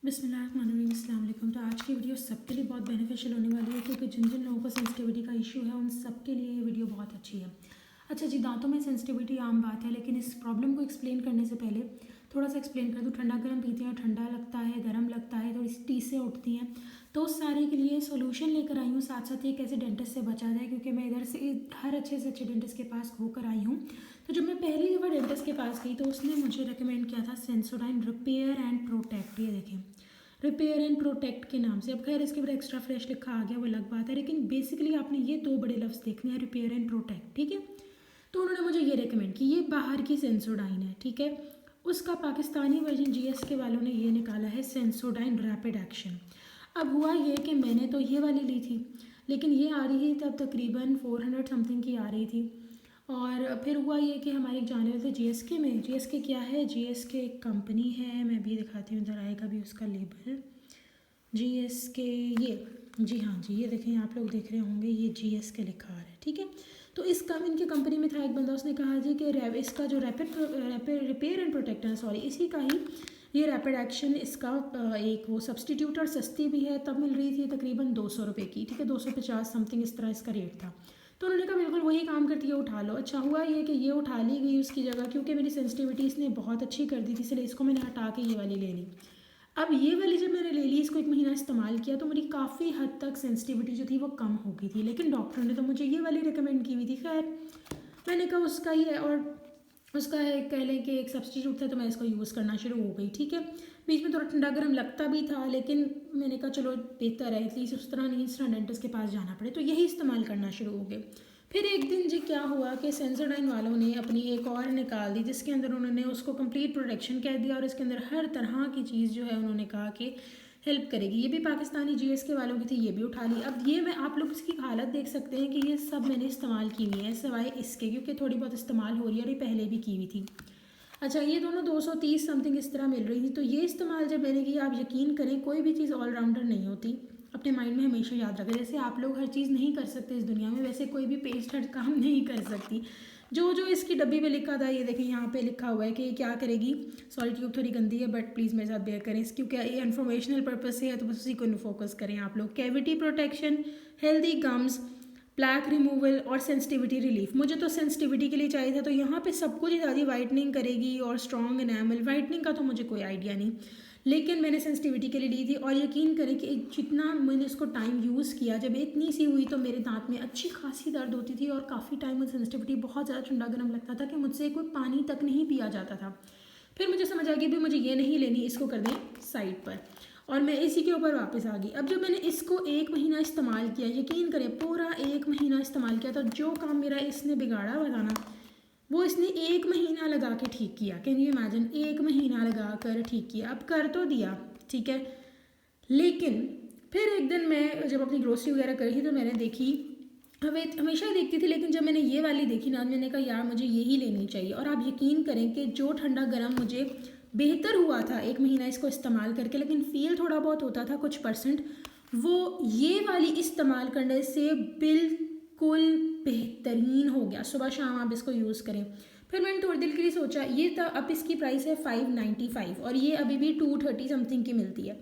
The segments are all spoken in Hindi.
बिस्मिल्लाहिर्रहमानिर्रहीम, अस्सलाम वालेकुम। तो आज की वीडियो सबके लिए बहुत बेनिफिशियल होने वाली है क्योंकि जिन जिन लोगों को सेंसिटिविटी का इशू है उन सबके लिए ये वीडियो बहुत अच्छी है। अच्छा जी, दांतों में सेंसिटिविटी आम बात है, लेकिन इस प्रॉब्लम को एक्सप्लेन करने से पहले थोड़ा सा एक्सप्लेन कर दूँ। ठंडा गर्म पीते हैं, ठंडा लगता है, गर्म लगता है, थोड़ी सी टीसें उठती हैं, तो उस सारे के लिए सोल्यूशन लेकर आई हूँ। साथ साथ ये कैसे डेंटिस्ट से बचा जाए, क्योंकि मैं इधर से हर अच्छे से अच्छे डेंटिस्ट के पास होकर आई हूँ। तो जब मैं पहली दफ़ा डेंटिस्ट के पास गई तो उसने मुझे रिकमेंड किया था सेंसोडाइन रिपेयर एंड प्रोटेक्ट। ये देखें, रिपेयर एंड प्रोटेक्ट के नाम से। अब खैर इसके ऊपर एक्स्ट्रा फ्रेश लिखा आ गया, वो अलग बात है, लेकिन बेसिकली आपने ये दो बड़े लफ्ज़ देखने हैं, रिपेयर एंड प्रोटेक्ट, ठीक है। तो उन्होंने मुझे ये रेकमेंड की, ये बाहर की सेंसोडाइन है, ठीक है। उसका पाकिस्तानी वर्जन जीएसके वालों ने ये निकाला है सेंसोडाइन रैपिड एक्शन। अब हुआ ये कि मैंने तो ये वाली ली थी, लेकिन ये आ रही थी तब तकरीबन 400 समथिंग की आ रही थी। और फिर हुआ ये कि हमारे एक जाने वाले थे जीएसके में। जीएसके क्या है? जीएसके एक कंपनी है, मैं भी दिखाती हूँ, इधर आएगा भी उसका लेबल। जीएसके, ये जी हाँ जी, ये देखें, आप लोग देख रहे होंगे, ये जीएसके लिखा आ रहा है, ठीक है। तो इनके कंपनी में था एक बंदा, उसने कहा जी कि इसका जो रैपिड रिपेयर एंड प्रोटेक्ट है, सॉरी, इसी का ही ये रैपिड एक्शन, इसका एक वो सब्सटीट्यूट, और सस्ती भी है, तब मिल रही थी तकरीबन 200 रुपये की, ठीक है, 250 समथिंग इस तरह इसका रेट था। तो उन्होंने कहा बिल्कुल वही काम करती है, उठा लो। अच्छा हुआ ये कि ये उठा ली गई उसकी जगह, क्योंकि मेरी सेंसिटिविटी इसने बहुत अच्छी कर दी थी, इसलिए इसको मैंने हटा के ये वाली ले ली। अब ये वाली जब मैंने ले ली, इसको 1 महीना इस्तेमाल किया, तो मेरी काफ़ी हद तक सेंसिटिविटी जो थी वो कम हो गई थी, लेकिन डॉक्टर ने तो मुझे ये वाली रिकमेंड की हुई थी। खैर मैंने कहा उसका ही है, और उसका है, कह लें कि एक सब्सटीट्यूट था, तो मैं इसको यूज़ करना शुरू हो गई, ठीक है। बीच में थोड़ा ठंडा गर्म लगता भी था, लेकिन मैंने कहा चलो बेहतर है, एटलीस्ट उस तरह नहीं, इस तरह डेंटिस्ट के पास जाना पड़े, तो यही इस्तेमाल करना शुरू हो गए। फिर एक दिन जी क्या हुआ कि सेंसोडाइन वालों ने अपनी एक और निकाल दी, जिसके अंदर उन्होंने उसको कंप्लीट प्रोटेक्शन कह दिया, और इसके अंदर हर तरह की चीज़ जो है उन्होंने कहा कि हेल्प करेगी। ये भी पाकिस्तानी जीएसके वालों की थी, ये भी उठा ली। अब ये मैं, आप लोग इसकी हालत देख सकते हैं कि ये सब मैंने इस्तेमाल की हुई है, सिवाय इसके, क्योंकि थोड़ी बहुत इस्तेमाल हो रही है और ये पहले भी की हुई थी। अच्छा, ये दोनों 230 समथिंग इस तरह मिल रही थी। तो ये इस्तेमाल जब मैंने किया, आप यकीन करें कोई भी चीज़ ऑलराउंडर नहीं होती, अपने माइंड में हमेशा याद रखें। जैसे आप लोग हर चीज़ नहीं कर सकते इस दुनिया में, वैसे कोई भी पेस्ट हर काम नहीं कर सकती। जो जो इसकी डब्बी पे लिखा था, ये देखें यहाँ पे लिखा हुआ है कि ये क्या करेगी। सॉरी ट्यूब थोड़ी गंदी है, बट प्लीज़ मेरे साथ बेयर करें, क्योंकि ये इन्फॉर्मेशनल पर्पज से है, तो बस उसी को फोकस करें आप लोग। Cavity protection, healthy gums, plaque removal और सेंसिटिविटी रिलीफ। मुझे तो सेंसिटिविटी के लिए चाहिए था, तो यहाँ पे सब कुछ ज़्यादा वाइटनिंग करेगी और स्ट्रॉन्ग एनामल। वाइटनिंग का तो मुझे कोई आइडिया नहीं, लेकिन मैंने सेंसिटिविटी के लिए ली थी। और यकीन करें कि जितना मैंने इसको टाइम यूज़ किया, जब इतनी सी हुई तो मेरे दांत में अच्छी खासी दर्द होती थी, और काफ़ी टाइम मुझे सेंसिटिविटी, बहुत ज़्यादा ठंडा गर्म लगता था कि मुझसे कोई पानी तक नहीं पिया जाता था। फिर मुझे समझ आ गई भी मुझे ये नहीं लेनी, इसको कर दें साइड पर, और मैं इसी के ऊपर वापस आ गई। अब जब मैंने इसको 1 महीना इस्तेमाल किया, यकीन करें पूरा 1 महीना इस्तेमाल किया, तो जो काम मेरा इसने बिगाड़ा हुआ था ना, वो इसने 1 महीना लगा के ठीक किया। कैन यू इमेजिन, 1 महीना लगा कर ठीक किया। अब कर तो दिया, ठीक है, लेकिन फिर एक दिन मैं जब अपनी ग्रोसरी वगैरह करी थी, तो मैंने देखी, हमेशा ही देखती थी, लेकिन जब मैंने ये वाली देखी ना, मैंने कहा यार मुझे यही लेनी चाहिए। और आप यकीन करें कि जो ठंडा गर्म मुझे बेहतर हुआ था 1 महीना इसको इस्तेमाल करके, लेकिन फील थोड़ा बहुत होता था कुछ परसेंट, वो ये वाली इस्तेमाल करने से बिल्कुल बेहतरीन हो गया। सुबह शाम आप इसको यूज़ करें। फिर मैंने थोड़ी देर के लिए सोचा, ये था, अब इसकी प्राइस है 595, और ये अभी भी 230 समथिंग की मिलती है।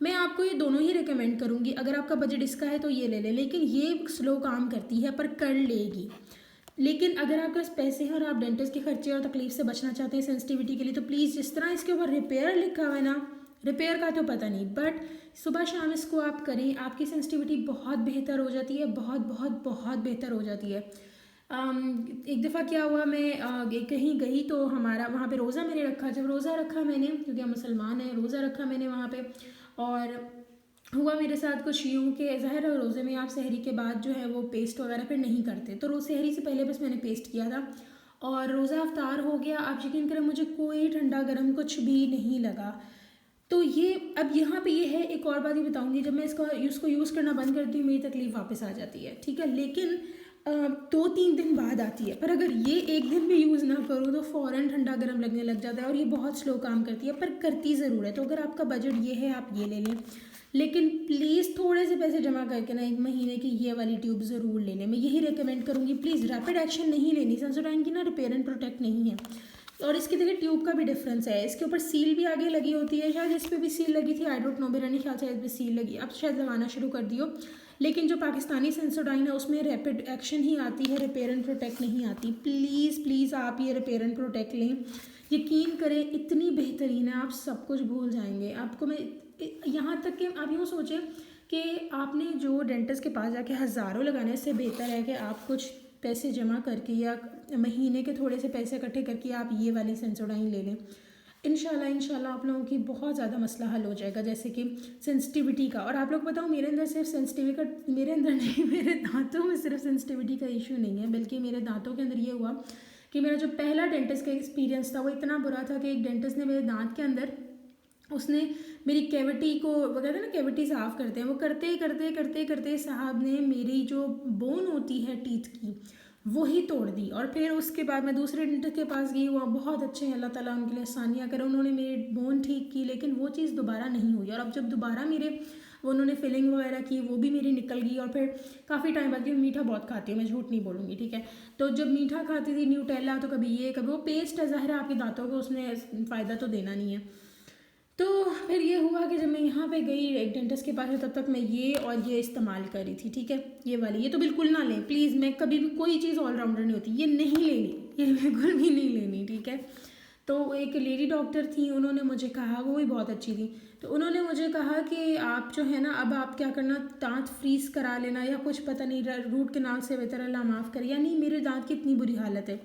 मैं आपको ये दोनों ही रिकमेंड करूँगी, अगर आपका बजट इसका है तो ये ले लें, लेकिन ये स्लो काम करती है पर कर लेगी। लेकिन अगर आपके पास पैसे हैं और आप डेंटिस्ट के खर्चे और तकलीफ से बचना चाहते हैं सेंसिटिविटी के लिए, तो प्लीज़, जिस तरह इसके ऊपर रिपेयर लिखा हुआ है ना, रिपेयर का तो पता नहीं, बट सुबह शाम इसको आप करें, आपकी सेंसिटिविटी बहुत बेहतर हो जाती है, बहुत बहुत बहुत बेहतर हो जाती है। एक दफ़ा क्या हुआ, मैं कहीं गई, तो हमारा वहाँ पे रोज़ा मैंने रखा। जब रोज़ा रखा मैंने, क्योंकि हम मुसलमान हैं, रोज़ा रखा मैंने वहाँ पे, और हुआ मेरे साथ कुछ यूँ कि ज़ाहिर है रोज़े में आप सहरी के बाद जो है वो पेस्ट वगैरह फिर नहीं करते, तो रोज़ सहरी से पहले बस मैंने पेस्ट किया था, और रोज़ा अफ्तार हो गया। आप यकीन करें मुझे कोई ठंडा गर्म कुछ भी नहीं लगा। तो ये, अब यहाँ पे ये है, एक और बात ये बताऊँगी, जब मैं इसको यूज़ करना बंद करती हूँ, मेरी तकलीफ़ वापस आ जाती है, ठीक है, लेकिन 2-3 दिन बाद आती है। पर अगर ये एक दिन भी यूज़ ना करूँ तो फ़ौरन ठंडा गर्म लगने लग जाता है, और ये बहुत स्लो काम करती है, पर करती ज़रूर है। तो अगर आपका बजट ये है, आप ये ले लें, लेकिन प्लीज़ थोड़े से पैसे जमा करके ना 1 महीने की ये वाली ट्यूब ज़रूर ले लें। मैं यही रिकमेंड करूँगी, प्लीज़ रैपिड एक्शन नहीं लेनी, सेंसोडाइन की ना रिपेयर एंड प्रोटेक्ट नहीं है। और इसकी देखिए ट्यूब का भी डिफरेंस है, इसके ऊपर सील भी आगे लगी होती है, शायद इस पर भी सील लगी थी, आई डोंट नो, मेरा नहीं ख्याल से इस पर सील लगी, अब शायद लगाना शुरू कर दियो। लेकिन जो पाकिस्तानी सेंसोडाइन है उसमें रैपिड एक्शन ही आती है, रिपेयर एंड प्रोटेक्ट नहीं आती। प्लीज़ प्लीज़ आप ये रिपेयर एंड प्रोटेक्ट लें, यकीन करें इतनी बेहतरीन है, आप सब कुछ भूल जाएंगे। आपको मैं यहाँ तक कि आप यूँ सोचें कि आपने जो डेंटिस्ट के पास जाके हज़ारों लगाने से बेहतर है कि आप कुछ पैसे जमा करके या महीने के थोड़े से पैसे इकट्ठे करके आप ये वाली सेंसोडाइन ले लें। इंशाल्लाह आप लोगों की बहुत ज़्यादा मसला हल हो जाएगा, जैसे कि सेंसिटिविटी का। और आप लोग बताओ, मेरे अंदर सिर्फ सेंसिटिविटी का, मेरे अंदर नहीं, मेरे दांतों में सिर्फ सेंसिटिविटी का इशू नहीं है, बल्कि मेरे दांतों के अंदर ये हुआ कि मेरा जो पहला डेंटिस्ट का एक्सपीरियंस था वो इतना बुरा था कि एक डेंटिस्ट ने मेरे दांत के अंदर, उसने मेरी कैविटी को, वो कहते हैं ना कैविटी साफ़ करते हैं, वो करते करते करते करते साहब ने मेरी जो बोन होती है टीथ की वो ही तोड़ दी। और फिर उसके बाद मैं दूसरे डेंटिस्ट के पास गई, वो बहुत अच्छे हैं, अल्लाह ताला उनके लिए आसानियाँ करे, उन्होंने मेरी बोन ठीक की, लेकिन वो चीज़ दोबारा नहीं हुई। और अब जब दोबारा मेरे वो उन्होंने फिलिंग वगैरह की, वो भी मेरी निकल गई। और फिर काफ़ी टाइम बाद, मैं मीठा बहुत खाती हूँ, मैं झूठ नहीं बोलूँगी, ठीक है, तो जब मीठा खाती थी न्यूटेला, तो कभी ये कभी वो, पेस्ट है, ज़ाहिर है आपके दांतों को उसने फ़ायदा तो देना नहीं है। तो फिर ये हुआ कि जब मैं यहाँ पे गई एक डेंटिस्ट के पास, तब तक मैं ये और ये इस्तेमाल कर रही थी, ठीक है, ये वाली, ये तो बिल्कुल ना लें प्लीज़, मैं कभी भी, कोई चीज़ ऑलराउंडर नहीं होती, ये नहीं लेनी, ये बिल्कुल भी नहीं लेनी, ठीक है। तो एक लेडी डॉक्टर थी, उन्होंने मुझे कहा, वो भी बहुत अच्छी थी, तो उन्होंने मुझे कहा कि आप जो है ना, अब आप क्या करना, दांत फ्रीज़ करा लेना या कुछ, पता नहीं, रूट कैनाल से बेहतर, अल्लाह माफ़ करे, यानी मेरे दांत की इतनी बुरी हालत है,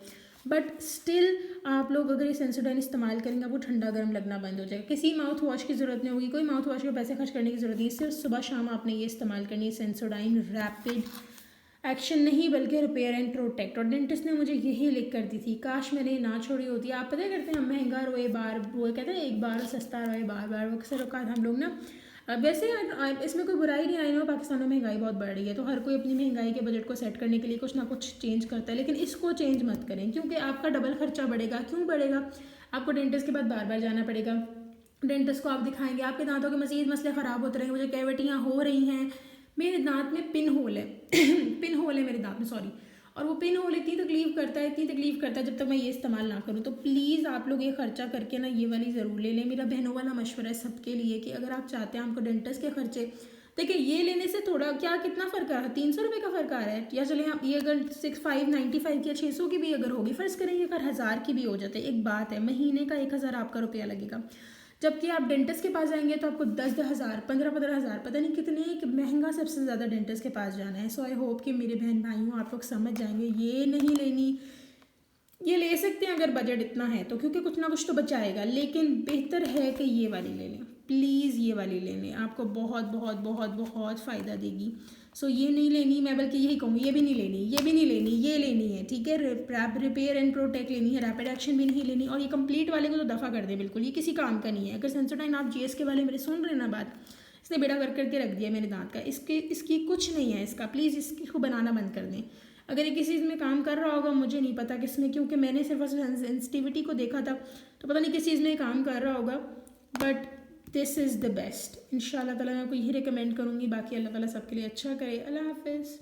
बट स्टिल आप लोग अगर ये सेंसोडाइन इस्तेमाल करेंगे, आपको ठंडा गर्म लगना बंद हो जाएगा। किसी माउथ वॉश की ज़रूरत नहीं होगी, कोई माउथ वॉश के पैसे खर्च करने की ज़रूरत नहीं, सिर्फ सुबह शाम आपने ये इस्तेमाल करनी है सेंसोडाइन। रैपिड एक्शन नहीं बल्कि रिपेयर एंड प्रोटेक्ट। और डेंटिस्ट ने मुझे यही लिख कर दी थी, काश मैंने ना छोड़ी होती। आप पता करते हैं, हम महंगा रोए बार, वो कहते हैं एक बार सस्ता रोए बार बार, वो अक्सर औकात हम लोग ना, वैसे इसमें कोई बुराई नहीं, आई नो पाकिस्तान में महंगाई बहुत बढ़ रही है, तो हर कोई अपनी महंगाई के बजट को सेट करने के लिए कुछ ना कुछ चेंज करता है, लेकिन इसको चेंज मत करें, क्योंकि आपका डबल खर्चा बढ़ेगा। क्यों बढ़ेगा? आपको डेंटिस्ट के पास बार बार जाना पड़ेगा, डेंटिस्ट को आप दिखाएंगे, आपके दांतों के मज़ीद मसले ख़राब होते रहेंगे, मुझे कैविटियाँ हो रही हैं, मेरे दांत में पिन होल है पिन होल है मेरे दांत में, सॉरी, और वो पिन होल इतनी तकलीफ़ करता है जब तक मैं ये इस्तेमाल ना करूँ। तो प्लीज़ आप लोग ये खर्चा करके ना ये वाली ज़रूर ले लें। मेरा बहनों वाला मशवरा है सबके लिए कि अगर आप चाहते हैं आपको डेंटिस्ट के खर्चे, देखिए ये लेने से थोड़ा क्या कितना फ़र्क आ रहा है, 300 रुपये का फ़र्क आ रहा है, या चले आप ये अगर 595 की या 600 की भी अगर होगी, फ़र्ज़ करेंगे अगर 1000 की भी हो जाते, एक बात है, महीने का 1000 आपका रुपया लगेगा, जबकि आप डेंटिस्ट के पास जाएंगे तो आपको 10,000 15,000 पता नहीं कितने महंगा सबसे ज़्यादा डेंटिस्ट के पास जाना है। सो आई होप कि मेरे बहन भाइयों आप लोग समझ जाएंगे, ये नहीं लेनी, ये ले सकते हैं अगर बजट इतना है तो, क्योंकि कुछ ना कुछ तो बचाएगा, लेकिन बेहतर है कि ये वाली ले लें, प्लीज़ ये वाली ले लें, आपको बहुत बहुत बहुत बहुत फ़ायदा देगी। सो ये नहीं लेनी, मैं बल्कि यही कहूँगी, ये भी नहीं लेनी, ये भी नहीं लेनी, ये लेनी है, ठीक है, रिपेयर एंड प्रोटेक्ट लेनी है, रैपिड एक्शन भी नहीं लेनी। और ये कंप्लीट वाले को तो दफ़ा कर दे बिल्कुल, ये किसी काम का नहीं है। अगर सेंसोडाइन आप जीएस के वाले मेरे सुन रहे ना बात, इसने बेड़ा कर करके रख दिया मेरे दांत का, इसकी कुछ नहीं है इसका, प्लीज़ इसको बनाना बंद कर दें। अगर ये किसी चीज़ में काम कर रहा होगा, मुझे नहीं पता किसमें, क्योंकि मैंने सिर्फ सेंसिटिविटी को देखा था, तो पता नहीं किस चीज़ में काम कर रहा होगा, but this is the best. इंशाल्लाह ताला मैं आपको यही रिकमेंड करूँगी। बाकी अल्लाह ताला सबके लिए अच्छा करे। अल्लाह हाफिज़।